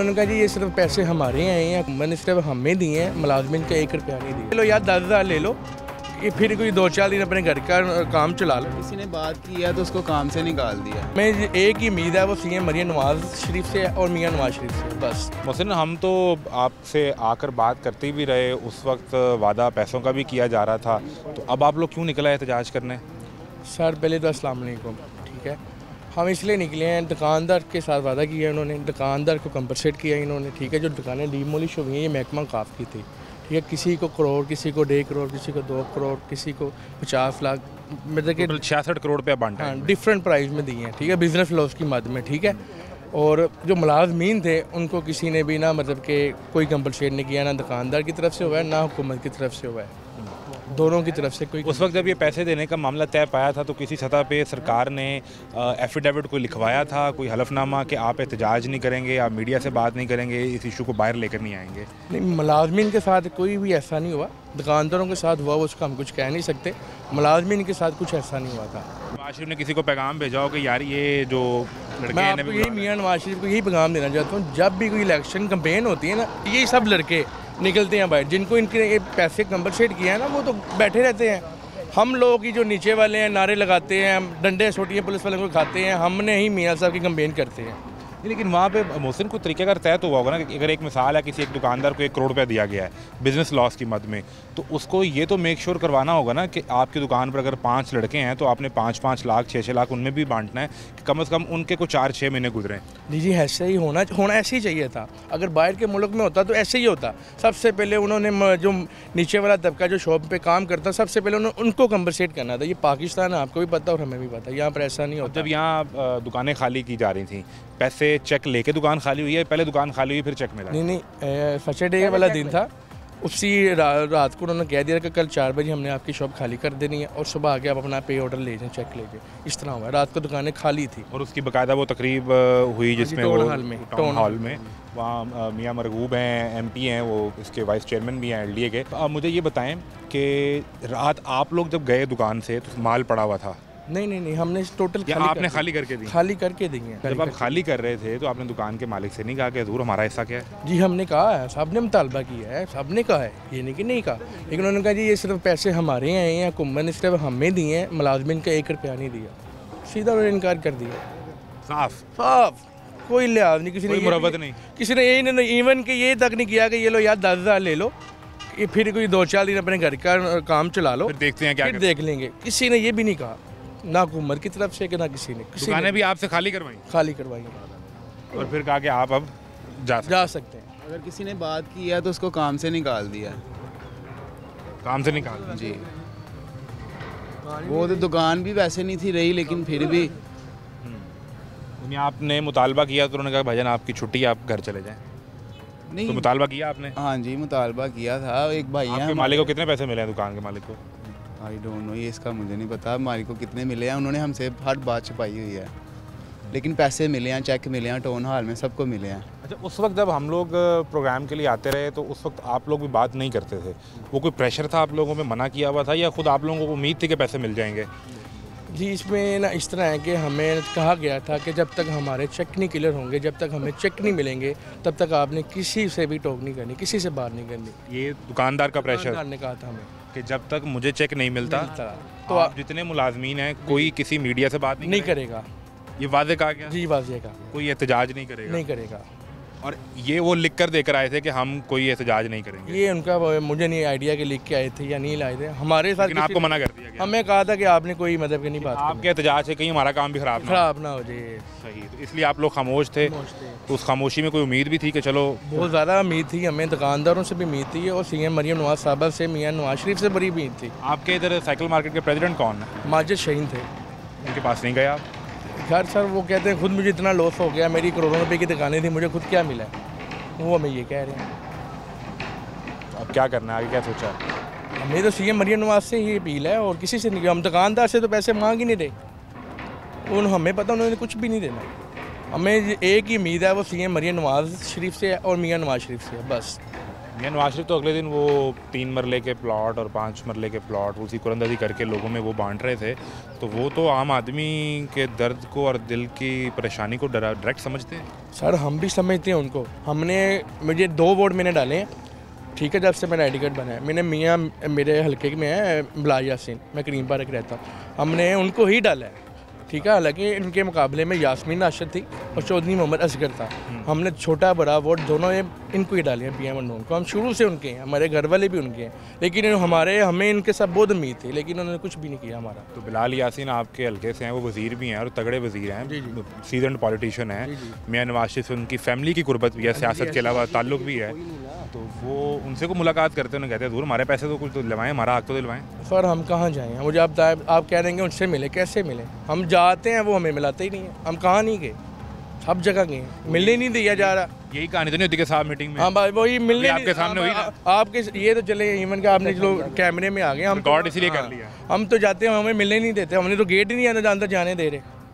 उन्होंने कहा जी ये सिर्फ पैसे हमारे हैं या मैंने सिर्फ हमें दिए हैं, मुलाजमिन का 1 रुपया नहीं दिया। लो यार 10,000 ले लो, ये फिर कोई 2-4 दिन अपने घर का काम चला लो। किसी ने बात की है तो उसको काम से निकाल दिया। मैं एक ही उम्मीद है वो सीएम मरियम नवाज शरीफ से और मियां नवाज शरीफ से, बस। मोहसिन, हम तो आपसे आकर बात करते भी रहे, उस वक्त वादा पैसों का भी किया जा रहा था, तो अब आप लोग क्यों निकला एहतजाज करने? सर पहले तो अस्सलाम वालेकुम, ठीक है। हम इसलिए निकले हैं, दुकानदार के साथ वादा किया इन्होंने, दुकानदार को कंपनसेट किया इन्होंने, ठीक है। जो दुकानें डिमोलिश हो गई हैं ये महकमा काफ की थी, ठीक है। किसी को करोड़, किसी को 1.5 करोड़, किसी को 2 करोड़, किसी को 50 लाख, मतलब कि 66 करोड़ रुपया बांटा। हाँ, डिफरेंट प्राइस में दिए हैं, ठीक है, बिजनेस लॉस की मद में, ठीक है। और जो मुलाजमीन थे उनको किसी ने भी ना मतलब कि कोई कंपनसेट नहीं किया, ना दुकानदार की तरफ से हुआ है ना हुकूमत की तरफ से हुआ है, दोनों की तरफ से कोई। उस वक्त जब ये पैसे देने का मामला तय पाया था तो किसी सतह पे सरकार ने एफिडेविट कोई लिखवाया था, कोई हलफनामा कि आप एहतजाज नहीं करेंगे, आप मीडिया से बात नहीं करेंगे, इस इशू को बाहर लेकर नहीं आएंगे? नहीं, मुलाजमीन के साथ कोई भी ऐसा नहीं हुआ, दुकानदारों के साथ हुआ उसका हम कुछ कह नहीं सकते, मुलाजमीन के साथ कुछ ऐसा नहीं हुआ था। नवाज शरीफ ने किसी को पैगाम भेजा हो कि यार ये जो लड़के मैं हैं आपको यही मियां नवाज शरीफ को यही पैगाम देना चाहता हूँ, जब भी कोई इलेक्शन कैंपेन होती है ना, ये सब लड़के निकलते हैं बाहर, जिनको इनके पैसे कंपनसेट किया है ना, वो तो बैठे रहते हैं। हम लोग की जो नीचे वाले हैं नारे लगाते हैं, डंडे छोटियाँ पुलिस वालों को खाते हैं, हमने ही मियां साहब की कंपेन करते हैं। लेकिन वहाँ पे मोहसिन को तरीक़ेकार तय तो हुआ होगा ना कि अगर एक मिसाल है किसी एक दुकानदार को 1 करोड़ रुपया दिया गया है बिज़नेस लॉस की मद में, तो उसको ये तो मेक श्योर करवाना होगा ना कि आपकी दुकान पर अगर 5 लड़के हैं तो आपने 5-5 लाख 6-6 लाख उनमें भी बांटना है कि कम से कम उनके को 4-6 महीने गुजरें। जी ऐसे ही होना ऐसे ही चाहिए था। अगर बाहर के मुल्क में होता तो ऐसे ही होता। सबसे पहले उन्होंने जो नीचे वाला तबका जो शॉप पे काम करता, सबसे पहले उन्होंने उनको कंपनसेट करना था। ये पाकिस्तान है, आपको भी पता और हमें भी पता, यहाँ पर ऐसा नहीं होता। जब यहाँ दुकानें खाली की जा रही थी, पैसे चेक लेके दुकान खाली हुई है, पहले दुकान खाली हुई फिर चेक मिला? नहीं, सैटरडे वाला दिन था, उसी रात को उन्होंने कह दिया कि कल 4 बजे हमने आपकी शॉप खाली कर देनी है और सुबह आके आप अपना पे ऑर्डर ले जाएं, चेक ले जाएं। इस तरह हुआ, रात को दुकानें खाली थी। और उसकी बाकायदा वो तकरीब हुई जिसमें टाउन हॉल में वहाँ मियाँ मरगूब हैं, MP हैं, वो इसके वाइस चेयरमैन भी हैं LDA के। अब मुझे ये बताएं कि रात आप लोग जब गए दुकान से तो माल पड़ा हुआ था? नहीं, हमने टोटल आपने खाली करके दी? खाली करके दी है। जब आप खाली कर रहे थे तो आपने दुकान के मालिक से नहीं कहा कि हजूर हमारा हिस्सा क्या है? जी हमने कहा है, साहब ने मुतालबा किया है, साहब ने कहा है, ये नहीं कि नहीं कहा, लेकिन उन्होंने कहा जी ये सिर्फ पैसे हमारे हैं या हुकूमत ने सिर्फ हमें दिए हैं, मुलाजमिन का 1 रुपया नहीं दिया। सीधा उन्होंने इनकार कर दिया, साफ, कोई लिहाज नहीं, किसी ने मुरवत नहीं, किसी ने यही नहीं, इवन कि ये तक नहीं किया कि ये लो यार 10,000 ले लो, ये फिर कोई 2-4 दिन अपने घर का काम चला लो, फिर देखते हैं क्या, फिर देख लेंगे। किसी ने ये भी नहीं कहा, ना हुकूमत की तरफ से कि ना किसी ने। दुकानें भी आपसे खाली करवाई और फिर कहा कि आप अब जा सकते हैं। अगर किसी ने बात की है तो उसको काम से निकाल दिया। काम से निकाल? जी, वो तो दुकान भी वैसे नहीं थी रही, लेकिन फिर भी आपने मुतालबा किया तो उन्होंने कहा भाईजान आपकी छुट्टी, आप घर चले जाएं? नहीं, तो मुतालबा किया आपने? हाँ जी, मुतालबा किया था। एक भाई हैं, मालिक को कितने पैसे मिले हैं दुकान के मालिक को? आई डोंट नो, ये इसका मुझे नहीं पता मालिक को कितने मिले हैं। उन्होंने हमसे हर बात छुपाई हुई है, लेकिन पैसे मिले हैं, चेक मिले हैं, टाउन हॉल में सबको मिले हैं। अच्छा, उस वक्त जब हम लोग प्रोग्राम के लिए आते रहे तो उस वक्त आप लोग भी बात नहीं करते थे, वो कोई प्रेशर था आप लोगों में, मना किया हुआ था, या खुद आप लोगों को उम्मीद थी कि पैसे मिल जाएंगे? जी इसमें ना इस तरह है कि हमें कहा गया था कि जब तक हमारे चेक नहीं क्लियर होंगे, जब तक हमें चेक नहीं मिलेंगे, तब तक आपने किसी से भी टॉक नहीं करनी, किसी से बात नहीं करनी। ये दुकानदार का प्रेशर ने कहा था हमें कि जब तक मुझे चेक नहीं मिलता तो आप जितने मुलाजमीन हैं कोई किसी मीडिया से बात नहीं करेगा। ये वादे कहा गया? जी वादे का, कोई एहतजाज नहीं करेगा। और ये वो लिख कर देकर आए थे कि हम कोई एहतजाज नहीं करेंगे? ये उनका, मुझे नहीं आइडिया कि लिख के आए थे या नहीं लाए थे हमारे साथ। लेकिन आपको मना कर दिया गया? हमें कहा था कि आपने कोई मतलब की नहीं बात, आपके एहतजाज से कहीं हमारा काम भी खराब ना हो जाए। सही, तो इसलिए आप लोग खामोश थे। तो उस खामोशी में कोई उम्मीद भी थी कि चलो? बहुत ज़्यादा उम्मीद थी हमें, दुकानदारों से भी उम्मीद थी और सीएम मरियम नवाज साहबा से, मियां नवाज शरीफ से बड़ी उम्मीद थी। आपके इधर साइकिल मार्केट के प्रेसिडेंट कौन है? माजिद शहीन थे। उनके पास नहीं गए आप? घर सर वो कहते हैं खुद मुझे इतना लॉस हो गया, मेरी करोड़ों रुपए की दुकानें थी, मुझे खुद क्या मिला, वो हमें ये कह रहे हैं। अब क्या करना है, आगे क्या सोचा है? हमें तो सीएम मरियम नवाज से ही अपील है और किसी से नहीं। हम दुकानदार से तो पैसे मांग ही नहीं रहे, हमें पता उन्होंने कुछ भी नहीं देना। हमें एक ही उम्मीद है वो सीएम मरियम नवाज शरीफ से और मियां नवाज शरीफ से, बस। मियां नवाज शरीफ तो अगले दिन वो 3 मरले के प्लॉट और 5 मरले के प्लॉट उसी कुरंदजी करके लोगों में वो बांट रहे थे, तो वो तो आम आदमी के दर्द को और दिल की परेशानी को डायरेक्ट समझते हैं। सर हम भी समझते हैं उनको। मुझे 2 वोट मैंने डाले हैं, ठीक है, जब से मैंने आई डी कार्ड बनाया। मैंने मियाँ मेरे हल्के में है बिलाल यासीन, मैं करीम पार्क रहता हूँ, हमने उनको ही डाला है, ठीक है। हालांकि इनके मुकाबले में यास्मीन राशिद थी और चौधरी मोहम्मद असगर था। हमने छोटा बड़ा वोट दोनों इनको ही डाले हैं, पीएम अंडोन को। हम शुरू से उनके हैं, हमारे घर वाले भी उनके हैं, लेकिन हमें इनके साथ बहुत उम्मीद थी, लेकिन उन्होंने कुछ भी नहीं किया हमारा। तो बिलाल यासीन आपके हल्के से हैं, वो वज़ीर भी हैं और तगड़े वज़ीर हैं, सीजन पॉलिटिशियन हैं। मियां नवाज शरीफ से उनकी फैमिली की कुर्बत भी है, सियासत के अलावा ताल्लुक भी है, तो वो उनसे को मुलाकात करते हैं, कहते हैं दूर हमारे पैसे तो कुछ तो दिलवाएं, हमारा हक तो दिलवाएं। सर हम कहाँ जाएँ, मुझे आप कह देंगे उनसे मिले, कैसे मिले? हम जाते हैं, वो हमें मिलाते ही नहीं है। हम कहाँ नहीं गए, सब जगह गए, मिलने नहीं दिया जा रहा। यही कहानी तो नहीं होती कि साहब मीटिंग में? हाँ भाई, वही मिलने आपके सामने हुई ना? आपके ये तो चले इवन के आपने जो कैमरे में आ गए, हम रिकॉर्ड इसीलिए कर लिया। हम तो जाते हैं, हमें मिलने नहीं देते, हमने तो गेट ही नहीं अंदर जाने दे रहे।